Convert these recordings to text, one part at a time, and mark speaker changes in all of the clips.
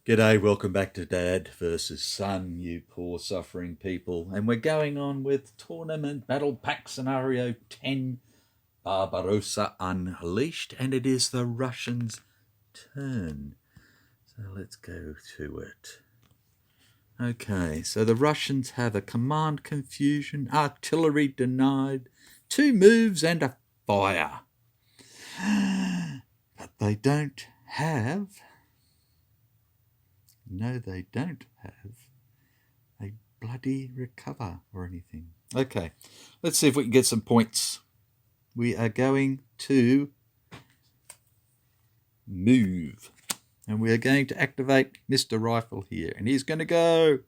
Speaker 1: G'day, welcome back to Dad versus Son, you poor suffering people. And we're going on with Tournament Battle Pack Scenario 10, Barbarossa Unleashed, and it is the Russians' turn. So let's go to it. Okay, so the Russians have a command confusion, artillery denied, 2 moves and a fire. But they don't have... No, they don't have a bloody recover or anything. Okay, let's see if we can get some points. We are going to move. And we are going to activate Mr. Rifle here. And he's going to go.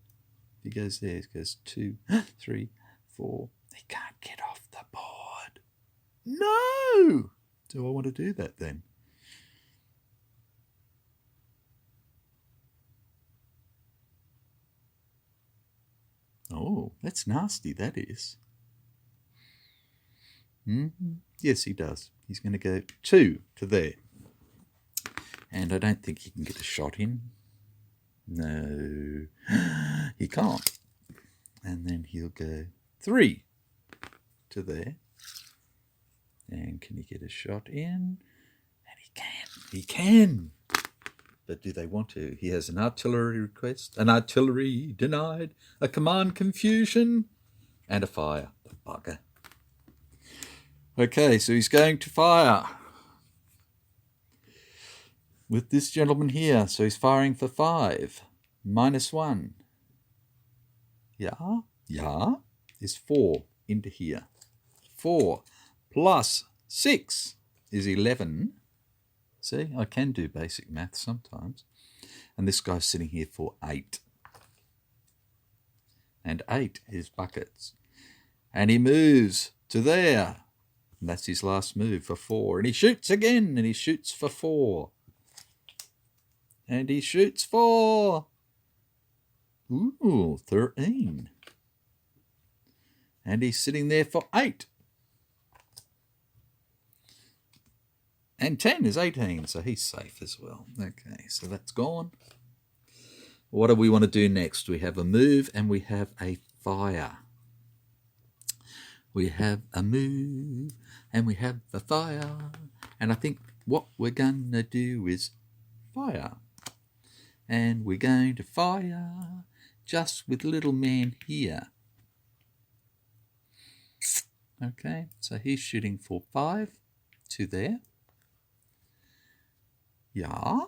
Speaker 1: He goes there. He goes 2, 3, 4. He can't get off the board. No! Do I want to do that then? Oh, that's nasty, that is. Yes, he does. He's going to go 2 to there. And I don't think he can get a shot in. No, he can't. And then he'll go 3 to there. And can he get a shot in? And he can. He can. But do they want to? He has an artillery request, an artillery denied, a command confusion, and a fire. The bugger. Okay, so he's going to fire with this gentleman here. So he's firing for 5. -1. Yeah, is 4 into here. 4 plus 6 is 11. See, I can do basic math sometimes. And this guy's sitting here for 8. And 8 is buckets. And he moves to there. And that's his last move for 4. And he shoots again, and he shoots for 4. And he shoots for... Ooh, 13. And he's sitting there for 8. And 10 is 18, so he's safe as well. Okay, so that's gone. What do we want to do next? We have a move and we have a fire. We have a move and we have a fire. And I think what we're going to do is fire. And we're going to fire just with little man here. Okay, so he's shooting for 5 to there. Yeah,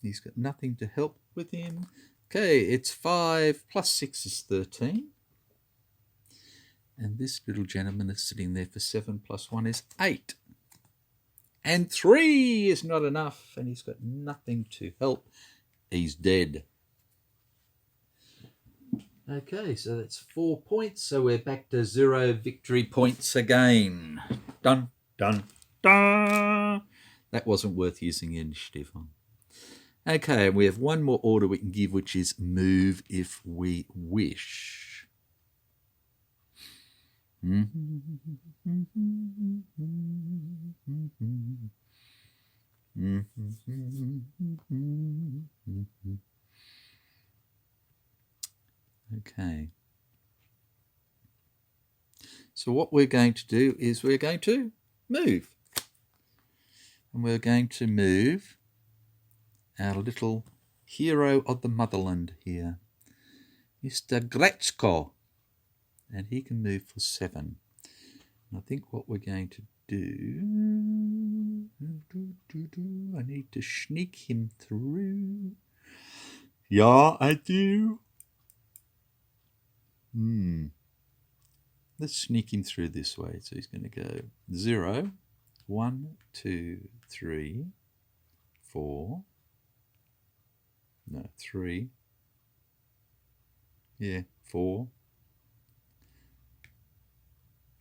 Speaker 1: he's got nothing to help with him. Okay, it's 5 plus 6 is 13. And this little gentleman is sitting there for 7 plus 1 is 8. And 3 is not enough, and he's got nothing to help. He's dead. Okay, so that's 4 points. So we're back to 0 victory points again. Dun, dun, dun. That wasn't worth using initiative on. Okay, we have one more order we can give, which is move if we wish. Okay. So what we're going to do is we're going to move. And we're going to move our little hero of the motherland here, Mr. Gretschko. And he can move for 7. And I think what we're going to do... I need to sneak him through. Yeah, I do. Let's sneak him through this way. So he's going to go 0, 1, 2, 3, 4. No, 3. Yeah, 4.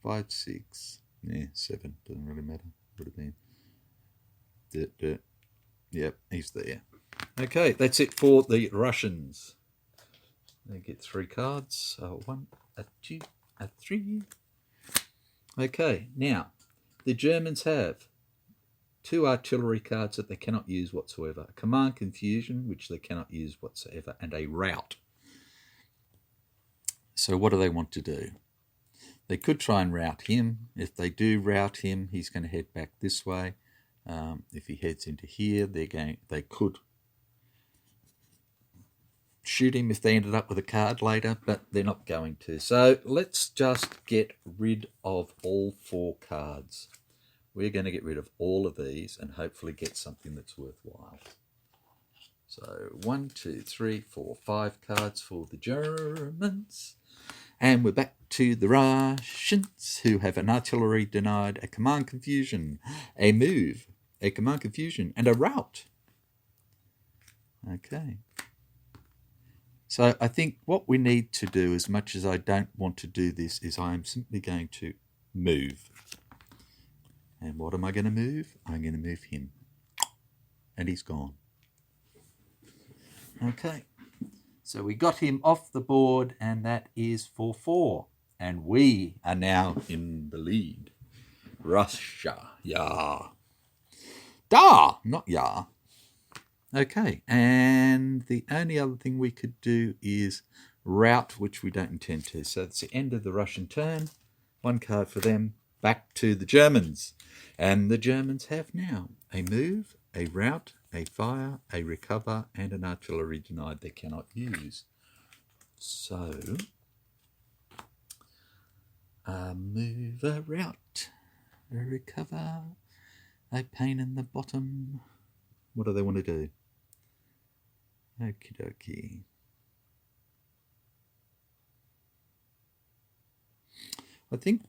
Speaker 1: 5, 6. Yeah, 7. Doesn't really matter. Would have been. Yep, he's there. Okay, that's it for the Russians. They get 3 cards. 1, a 2, a 3. Okay, now the Germans have 2 artillery cards that they cannot use whatsoever, a command confusion, which they cannot use whatsoever, and a rout. So what do they want to do? They could try and rout him. If they do rout him, he's going to head back this way. If he heads into here, they could shoot him if they ended up with a card later, but they're not going to. So let's just get rid of all 4 cards. We're going to get rid of all of these and hopefully get something that's worthwhile. So 1, 2, 3, 4, 5 cards for the Germans. And we're back to the Russians, who have an artillery denied, a command confusion, a move, a command confusion, and a rout. Okay. So I think what we need to do, as much as I don't want to do this, is I am simply going to move. And what am I going to move? I'm going to move him. And he's gone. Okay. So we got him off the board, and that is 4-4. And we are now in the lead. Russia. Yeah. Da! Not ya. Okay. And the only other thing we could do is rout, which we don't intend to. So it's the end of the Russian turn. 1 card for them. Back to the Germans. And the Germans have now a move, a rout, a fire, a recover, and an artillery denied they cannot use. So, a move, a rout, a recover, a pain in the bottom. What do they want to do? Okie dokie. I think,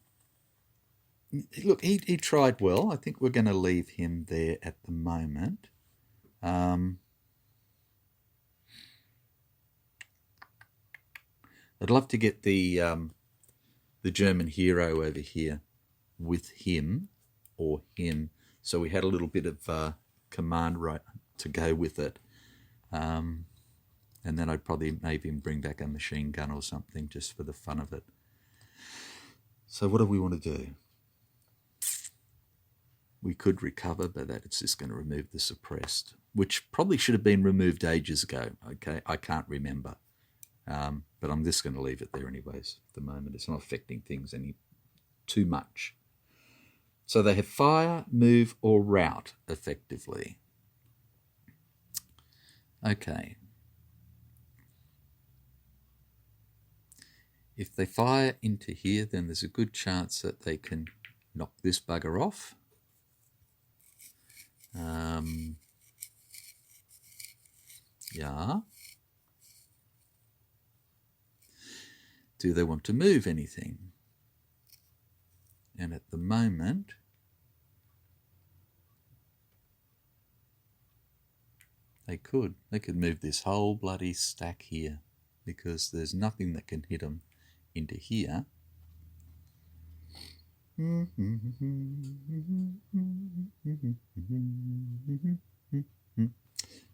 Speaker 1: look, he tried well. I think we're going to leave him there at the moment. I'd love to get the German hero over here with him or him, so we had a little bit of command right to go with it. And then I'd probably maybe bring back a machine gun or something just for the fun of it. So what do we want to do? We could recover, but that's just going to remove the suppressed, which probably should have been removed ages ago. Okay, I can't remember. But I'm just going to leave it there anyways at the moment. It's not affecting things any too much. So they have fire, move, or rout, effectively. Okay. If they fire into here, then there's a good chance that they can knock this bugger off. Yeah. Do they want to move anything? And at the moment, they could. They could move this whole bloody stack here because there's nothing that can hit them into here.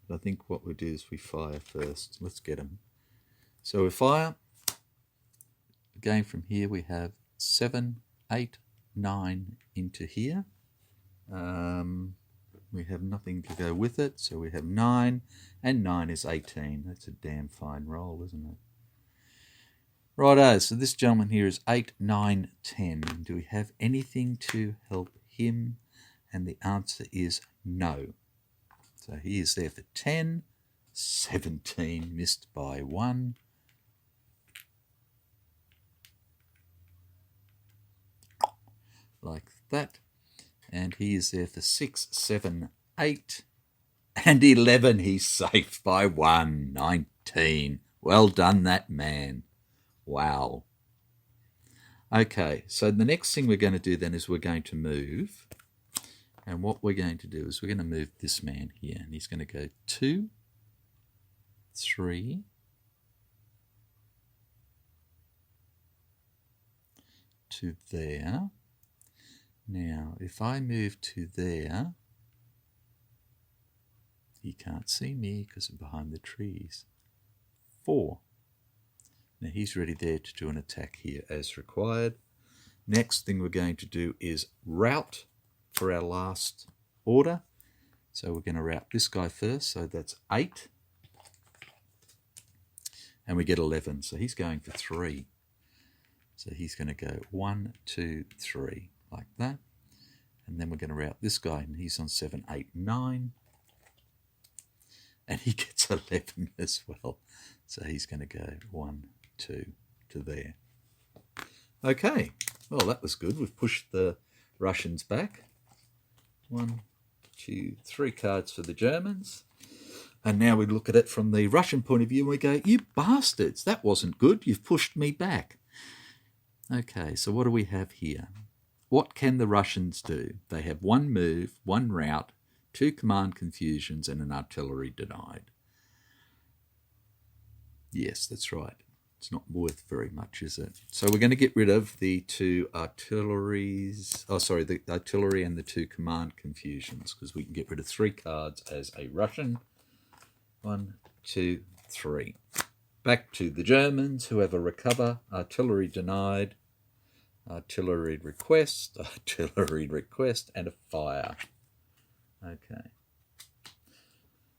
Speaker 1: But I think what we do is we fire first. Let's get them. So we fire. Again, from here we have 7, 8, 9 into here. We have nothing to go with it, so we have 9, and 9 is 18. That's a damn fine roll, isn't it? Righto, so this gentleman here is 8, 9, 10. Do we have anything to help him? And the answer is no. So he is there for 10, 17, missed by 1. Like that. And he is there for 6, 7, 8, and 11. He's safe by 1, 19. Well done, that man. Wow. Okay, so the next thing we're going to do then is we're going to move. And what we're going to do is we're going to move this man here. And he's going to go 2, 3, to there. Now, if I move to there, he can't see me because I'm behind the trees. 4. Now he's ready there to do an attack here as required. Next thing we're going to do is rout for our last order. So we're going to route this guy first. So that's 8. And we get 11. So he's going for 3. So he's going to go 1, 2, 3, like that. And then we're going to route this guy, and he's on 7, 8, 9. And he gets 11 as well. So he's going to go 1, 2 to there. Okay, well, that was good. We've pushed the Russians back. 1, 2, 3 cards for the Germans. And now we look at it from the Russian point of view and we go, you bastards, that wasn't good. You've pushed me back. Okay, so what do we have here? What can the Russians do? They have 1 move, 1 route, 2 command confusions, and an artillery denied. Yes, that's right. It's not worth very much, is it? So we're going to get rid of the 2 artilleries. Oh, sorry, the artillery and the 2 command confusions, because we can get rid of 3 cards as a Russian. 1, 2, 3. Back to the Germans, who have a recover, artillery denied, artillery request, and a fire. Okay.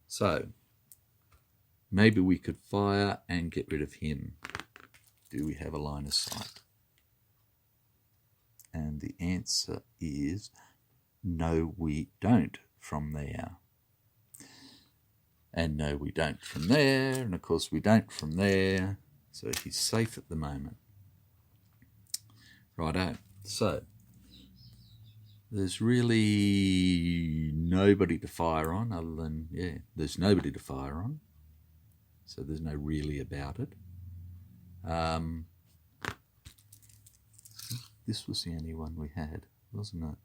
Speaker 1: So, maybe we could fire and get rid of him. Do we have a line of sight? And the answer is no, we don't from there. And no, we don't from there. And of course, we don't from there. So he's safe at the moment. Righto. So there's really nobody to fire on other than, yeah, there's nobody to fire on. So there's no really about it. This was the only one we had, wasn't it?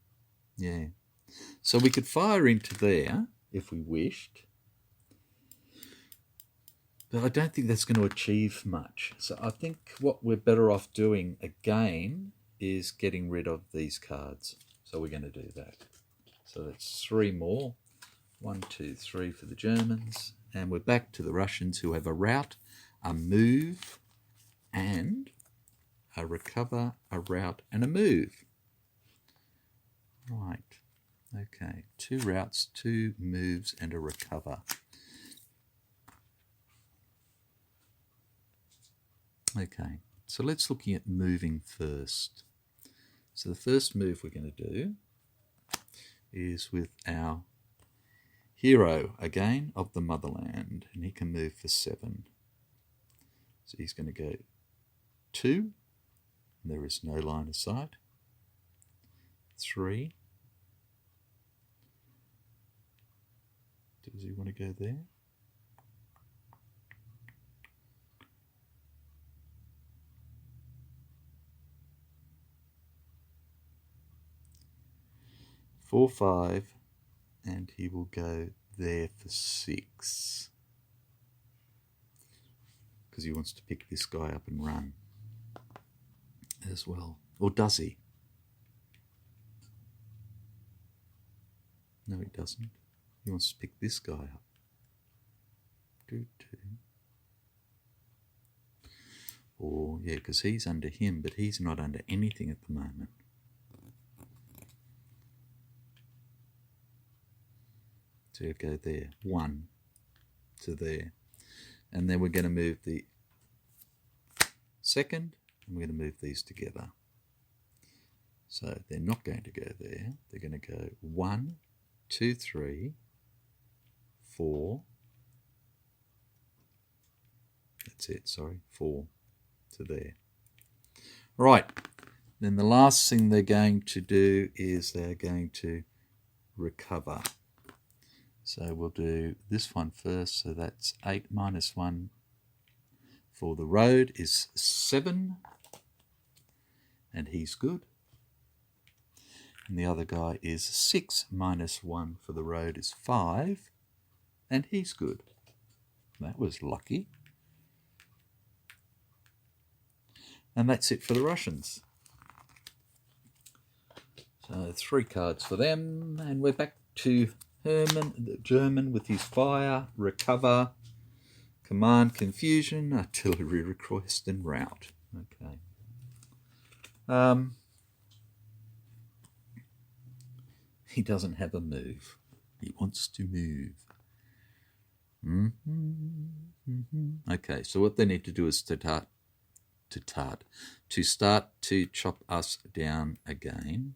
Speaker 1: Yeah. So we could fire into there if we wished. But I don't think that's going to achieve much. So I think what we're better off doing again is getting rid of these cards. So we're going to do that. So that's 3 more. 1, 2, 3 for the Germans. And we're back to the Russians, who have a route, a move, and a recover, a route, and a move. Right. Okay. 2 routes, 2 moves, and a recover. Okay, so let's look at moving first. So the first move we're going to do is with our hero, again, of the motherland. And he can move for 7. So he's going to go 2. And there is no line of sight. 3. Does he want to go there? 4, 5, and he will go there for 6. Because he wants to pick this guy up and run as well. Or does he? No, he doesn't. He wants to pick this guy up. 2, 2. Or, yeah, because he's under him, but he's not under anything at the moment. So you go there, 1 to there. And then we're going to move the second, and we're going to move these together. So they're not going to go there. They're going to go 1, 2, 3, 4. That's it, sorry, 4 to there. Right, then the last thing they're going to do is they're going to recover. So we'll do this one first. So that's 8 minus 1 for the road is 7. And he's good. And the other guy is 6 minus 1 for the road is 5. And he's good. That was lucky. And that's it for the Russians. So 3 cards for them. And we're back to Herman, the German, with his fire, recover, command confusion, artillery request, and route. Okay. He doesn't have a move. He wants to move. Okay, so what they need to do is to start to chop us down again.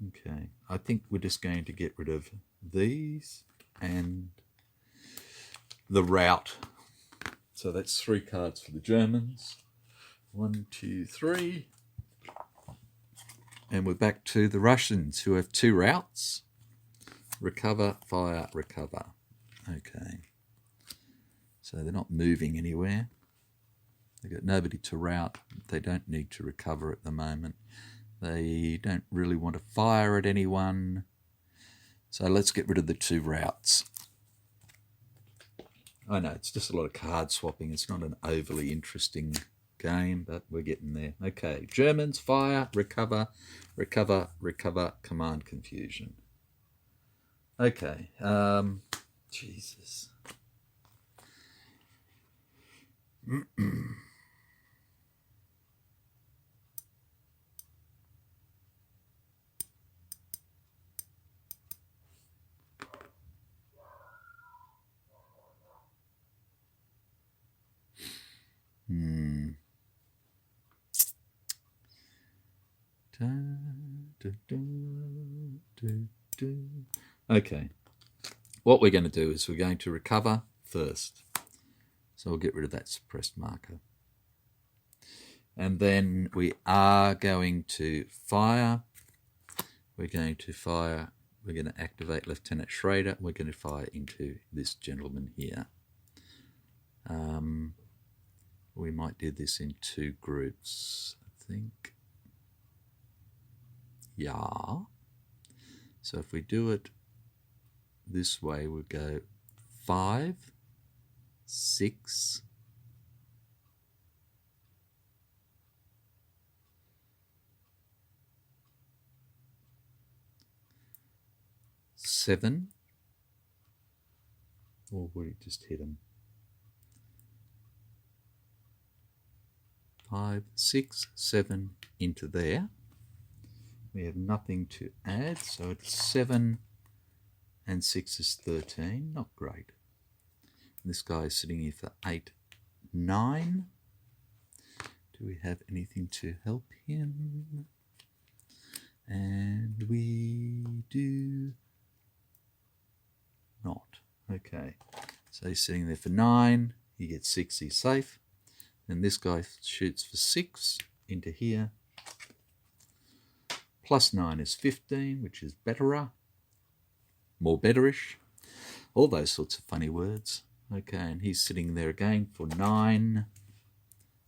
Speaker 1: Okay, I think we're just going to get rid of these and the route. So that's 3 cards for the Germans. 1, 2, 3. And we're back to the Russians, who have 2 routes. Recover, fire, recover. Okay. So they're not moving anywhere. They've got nobody to route. They don't need to recover at the moment. They don't really want to fire at anyone. So let's get rid of the 2 routes. I know, it's just a lot of card swapping. It's not an overly interesting game, but we're getting there. Okay, Germans, fire, recover, recover, recover, command confusion. Okay, Jesus. Okay, what we're going to do is we're going to recover first. So we'll get rid of that suppressed marker. And then we are going to fire. We're going to activate Lieutenant Schrader. We're going to fire into this gentleman here. We might do this in 2 groups, I think. Yeah. So if we do it this way, we'll go 5, 6, 7, or would it just hit him? 5, 6, 7 into there. We have nothing to add, so it's 7 and 6 is 13. Not great. And this guy is sitting here for 8, 9. Do we have anything to help him? And we do not. Okay, so he's sitting there for 9. He gets 6, he's safe. And this guy shoots for 6 into here. Plus 9 is 15, which is betterer. More betterish. All those sorts of funny words. Okay, and he's sitting there again for 9.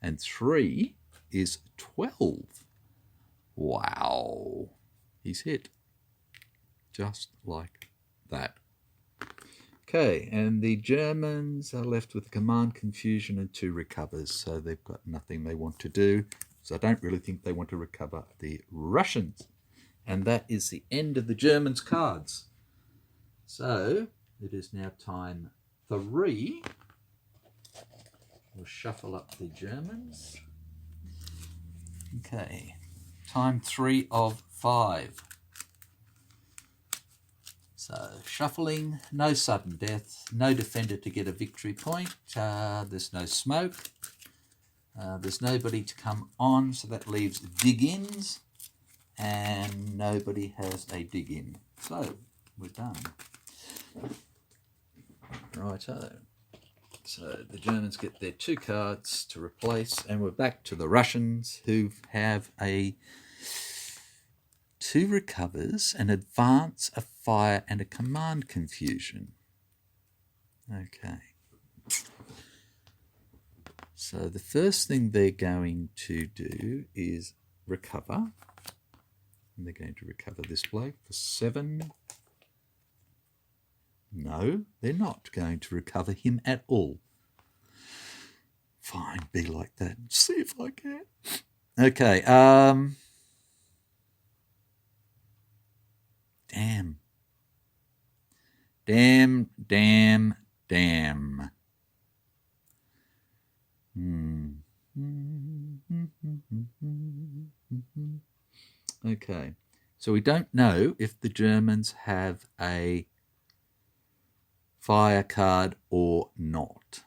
Speaker 1: And 3 is 12. Wow. He's hit. Just like that. Okay, and the Germans are left with command confusion and 2 recovers, so they've got nothing they want to do. So I don't really think they want to recover the Russians. And that is the end of the Germans' cards. So it is now time 3. We'll shuffle up the Germans. Okay, time 3 of 5. So shuffling, no sudden death, no defender to get a victory point, there's no smoke, there's nobody to come on, so that leaves dig-ins, and nobody has a dig-in. So we're done. Righto. So the Germans get their 2 cards to replace, and we're back to the Russians, who have a 2 recovers, an advance, a fire, and a command confusion. Okay. So the first thing they're going to do is recover. And they're going to recover this bloke for 7. No, they're not going to recover him at all. Fine, be like that. See if I can. Okay, Damn. Damn, damn, damn. Okay, so we don't know if the Germans have a fire card or not.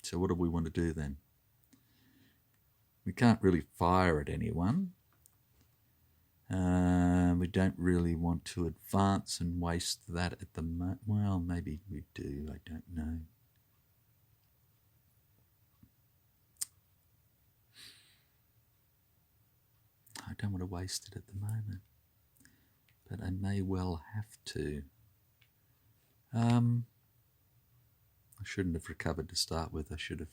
Speaker 1: So what do we want to do then? We can't really fire at anyone. We don't really want to advance and waste that at the moment. Well, maybe we do. I don't know. I don't want to waste it at the moment, but I may well have to. I shouldn't have recovered to start with. I should have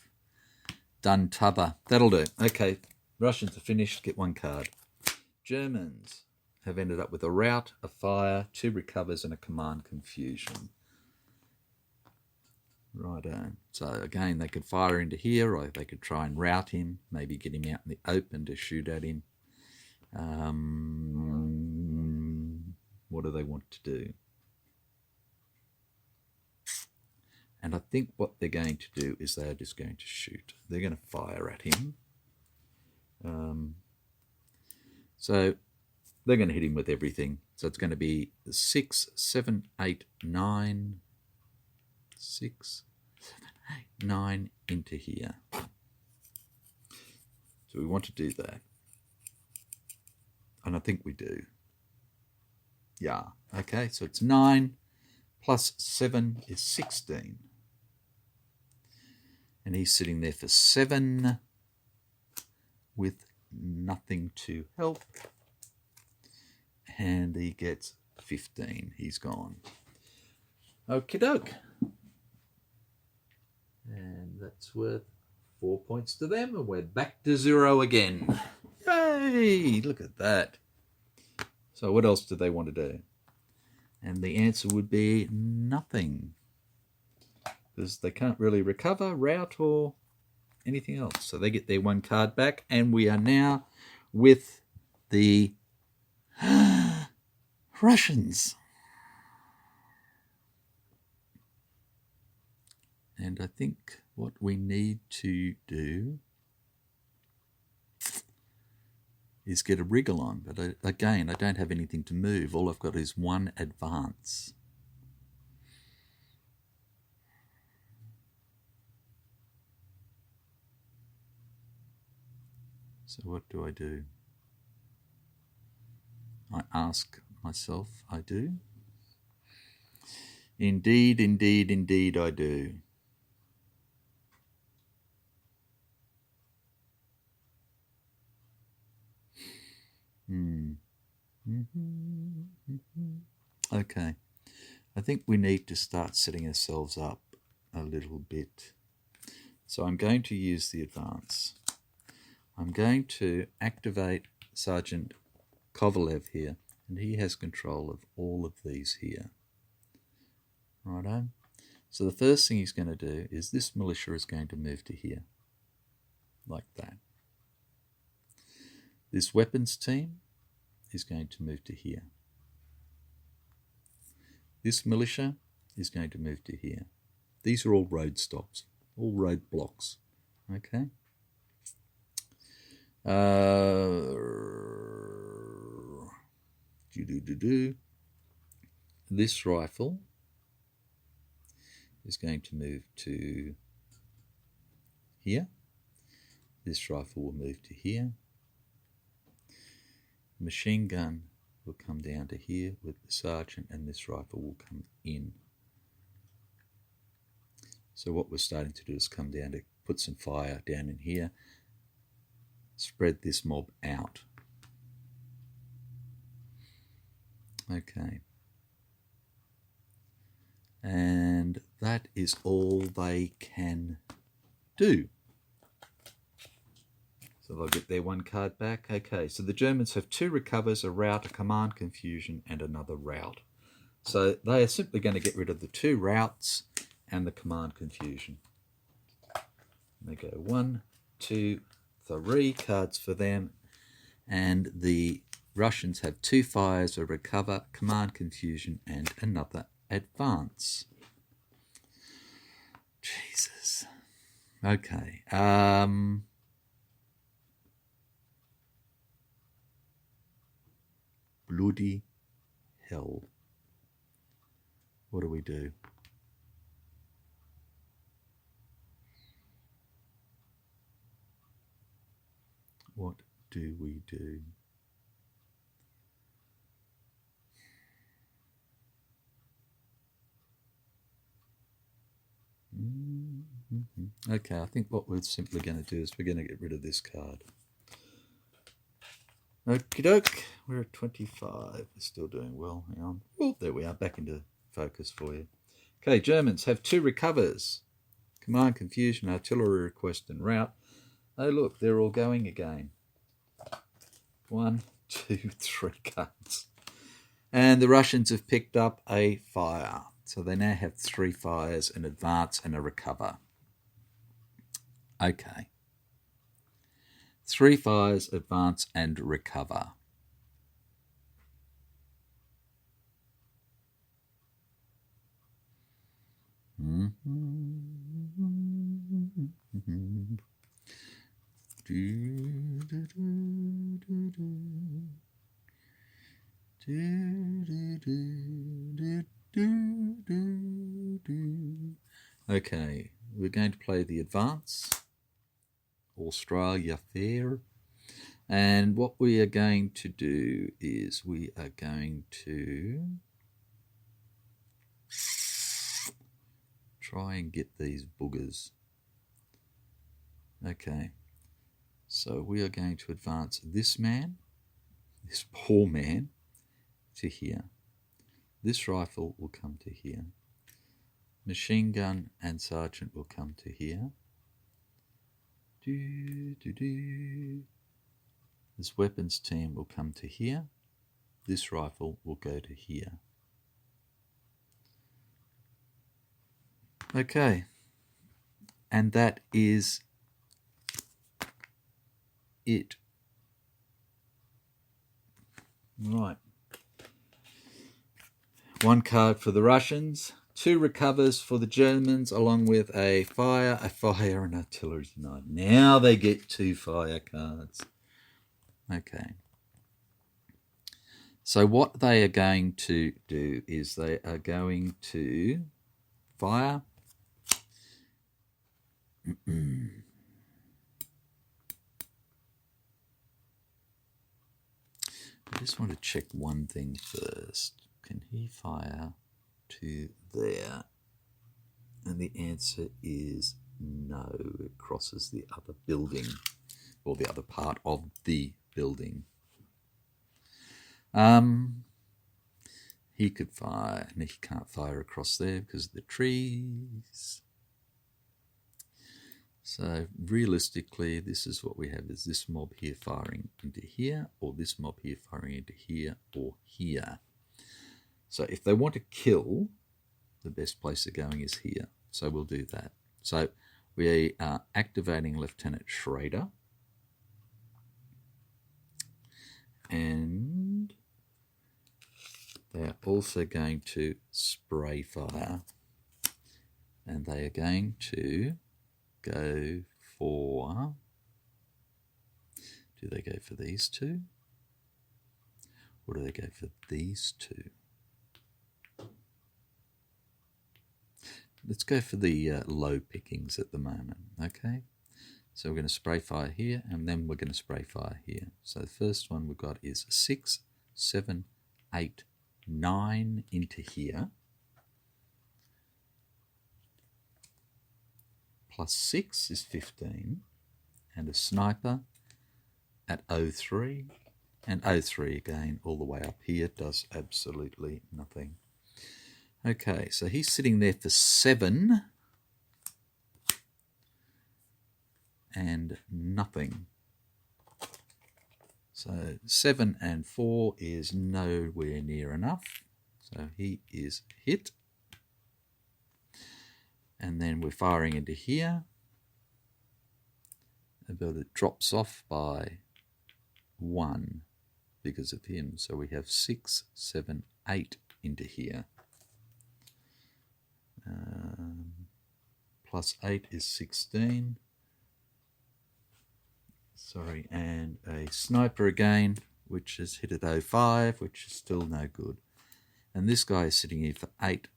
Speaker 1: done t'other. That'll do. Okay, Russians are finished. Get one card. Germans have ended up with a rout, a fire, 2 recovers, and a command confusion. Righto. So again, they could fire into here, or they could try and rout him, maybe get him out in the open to shoot at him. What do they want to do? And I think what they're going to do is they're just going to shoot. They're going to fire at him. So they're going to hit him with everything. So it's going to be 6, 7, 8, 9. 6, 7, 8, 9 into here. So we want to do that. And I think we do. Yeah. Okay, so it's 9 plus 7 is 16. And he's sitting there for 7 with nothing to help. And he gets 15. He's gone. Okie doke. And that's worth 4 points to them. And we're back to 0 again. Yay! Look at that. So what else do they want to do? And the answer would be nothing. Because they can't really recover, rout, or anything else. So they get their 1 card back. And we are now with the Russians. And I think what we need to do is get a wriggle on. But again, I don't have anything to move. All I've got is 1 advance. So what do I do? I ask myself, I do. Indeed, indeed, indeed I do. Okay. I think we need to start setting ourselves up a little bit. So I'm going to use the advance. I'm going to activate Sergeant Kovalev here, and he has control of all of these here. Righto? So the first thing he's going to do is this militia is going to move to here, like that. This weapons team is going to move to here. This militia is going to move to here. These are all road stops, all road blocks. Okay? This rifle is going to move to here. This rifle will move to here. Machine gun will come down to here with the sergeant, and this rifle will come in. So what we're starting to do is come down to put some fire down in here, spread this mob out. Okay. And that is all they can do. So they'll get their one card back. Okay, so the Germans have 2 recovers, a rout, a command confusion, and another rout. So they are simply going to get rid of the 2 routs and the command confusion. And they go 1, 2, 3 cards for them. And the Russians have 2 fires, a recover, command confusion, and another advance. Jesus. Okay. Bloody hell. What do we do? What do we do? Okay, I think what we're simply going to do is we're going to get rid of this card. Okie doke, we're at 25. We're still doing well. Hang on. Oh, there we are, back into focus for you. Okay, Germans have 2 recovers. Command confusion, artillery request, and rout. Oh, look, they're all going again. 1, 2, 3 cards. And the Russians have picked up a fire. So they now have 3 fires, an advance, and a recover. Okay. 3 fires, advance, and recover. Okay, we're going to play the advance. Australia fair. And what we are going to do is we are going to try and get these boogers. Okay, so we are going to advance this man, this poor man, to here. This rifle will come to here. Machine gun and sergeant will come to here. This weapons team will come to here. This rifle will go to here. Okay, and that is it. Right. 1 card for the Russians, 2 recovers for the Germans, along with a fire, and artillery tonight. Now they get 2 fire cards. Okay. So what they are going to do is they are going to fire. I just want to check one thing first. Can he fire to there? And the answer is no. It crosses the other building, or the other part of the building. He could fire, and he can't fire across there because of the trees. So realistically, this is what we have, is this mob here firing into here, or this mob here firing into here, or here. So if they want to kill, the best place of going is here. So we'll do that. So we are activating Lieutenant Schrader. And they are also going to spray fire. And they are going to go for... Do they go for these 2? Or do they go for these 2? Let's go for the low pickings at the moment, okay? So we're going to spray fire here, and then we're going to spray fire here. So the first one we've got is 6, 7, 8, 9 into here. Plus 6 is 15. And a sniper at 03. And 03 again all the way up here does absolutely nothing. Okay, so he's sitting there for 7 and nothing. So 7 and 4 is nowhere near enough. So he is hit. And then we're firing into here. But it drops off by 1 because of him. So we have 6, 7, 8 into here. Plus 8 is 16. Sorry, and a sniper again, which is hit at 05, which is still no good. And this guy is sitting here for 8.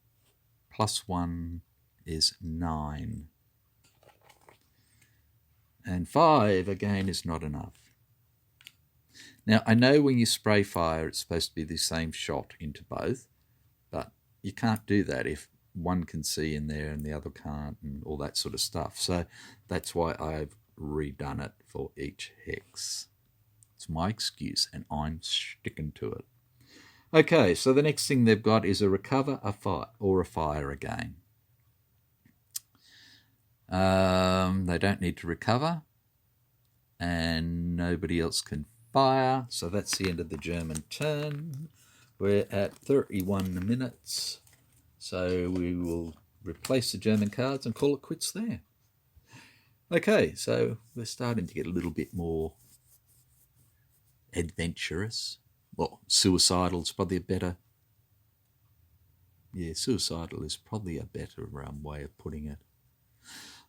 Speaker 1: Plus 1 is 9. And 5 again is not enough. Now, I know when you spray fire, it's supposed to be the same shot into both, but you can't do that if one can see in there and the other can't and all that sort of stuff. So that's why I've redone it for each hex. It's my excuse and I'm sticking to it. Okay, so the next thing they've got is a recover, a fire, or a fire again. They don't need to recover, and nobody else can fire, so that's the end of the German turn. We're at 31 minutes, so we will replace the German cards and call it quits there. Okay, so we're starting to get a little bit more adventurous. Well, suicidal is probably a better... Yeah, suicidal is probably a better way of putting it.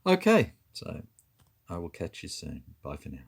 Speaker 1: Okay, so I will catch you soon. Bye for now.